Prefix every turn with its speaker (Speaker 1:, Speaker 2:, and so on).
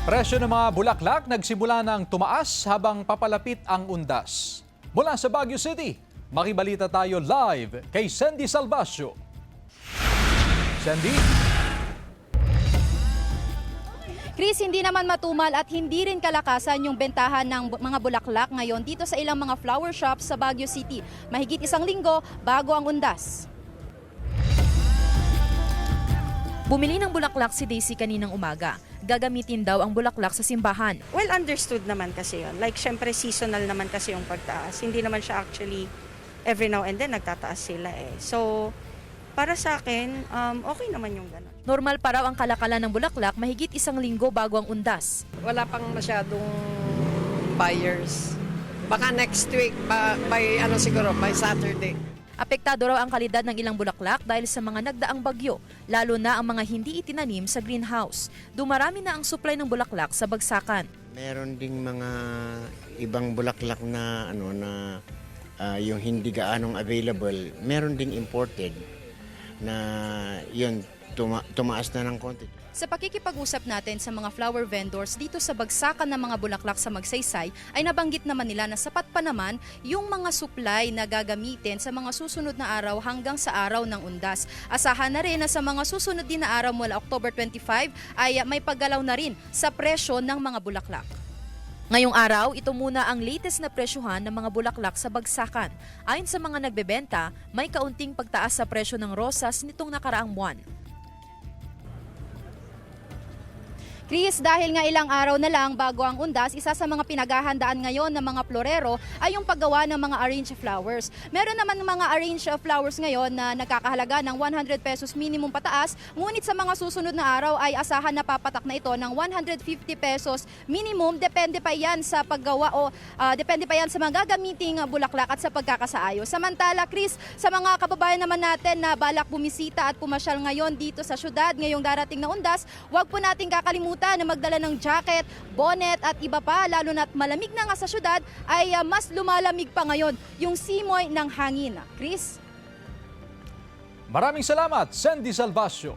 Speaker 1: Presyo ng mga bulaklak nagsimula ng tumaas habang papalapit ang undas. Mula sa Baguio City, makibalita tayo live kay Sandy Salvacio. Sandy?
Speaker 2: Chris, hindi naman matumal at hindi rin kalakasan yung bentahan ng mga bulaklak ngayon dito sa ilang mga flower shops sa Baguio City. Mahigit isang linggo bago ang undas.
Speaker 3: Bumili ng bulaklak si Daisy kaninang umaga. Gagamitin daw ang bulaklak sa simbahan.
Speaker 4: Well understood naman kasi yun. Like, syempre seasonal naman kasi yung pagtaas. Hindi naman siya actually every now and then nagtataas sila eh. So, para sa akin, okay naman yung gano'n.
Speaker 3: Normal pa raw ang kalakalan ng bulaklak mahigit isang linggo bago ang undas.
Speaker 5: Wala pang masyadong buyers. Baka next week, by Saturday.
Speaker 3: Apektado raw ang kalidad ng ilang bulaklak dahil sa mga nagdaang bagyo, lalo na ang mga hindi itinanim sa greenhouse. Dumarami na ang supply ng bulaklak sa bagsakan.
Speaker 6: Meron ding mga ibang bulaklak na yung hindi gaanong available. Meron ding imported na yun tumaas na ng konti.
Speaker 2: Sa pakikipag-usap natin sa mga flower vendors dito sa bagsakan ng mga bulaklak sa Magsaysay, ay nabanggit naman nila na sapat pa naman yung mga supply na gagamitin sa mga susunod na araw hanggang sa araw ng undas. Asahan na rin na sa mga susunod din na araw mula October 25 ay may paggalaw na rin sa presyo ng mga bulaklak.
Speaker 3: Ngayong araw, ito muna ang latest na presyuhan ng mga bulaklak sa bagsakan. Ayon sa mga nagbebenta, may kaunting pagtaas sa presyo ng rosas nitong nakaraang buwan.
Speaker 2: Chris, dahil nga ilang araw na lang bago ang undas, isa sa mga pinaghahandaan ngayon ng mga florero ay yung paggawa ng mga arranged flowers. Meron naman mga arranged flowers ngayon na nagkakahalaga ng 100 pesos minimum pataas, ngunit sa mga susunod na araw ay asahan na papatak na ito ng 150 pesos minimum. Depende pa yan sa paggawa o depende pa yan sa mga gagamiting bulaklak at sa pagkakasaayos. Samantala, Chris, sa mga kababayan naman natin na balak bumisita at pumasyal ngayon dito sa syudad ngayong darating na undas, huwag po nating kakalimutan na magdala ng jacket, bonnet at iba pa, lalo na't malamig na nga sa syudad ay mas lumalamig pa ngayon yung simoy ng hangin. Chris?
Speaker 1: Maraming salamat, Sandy Salvacio.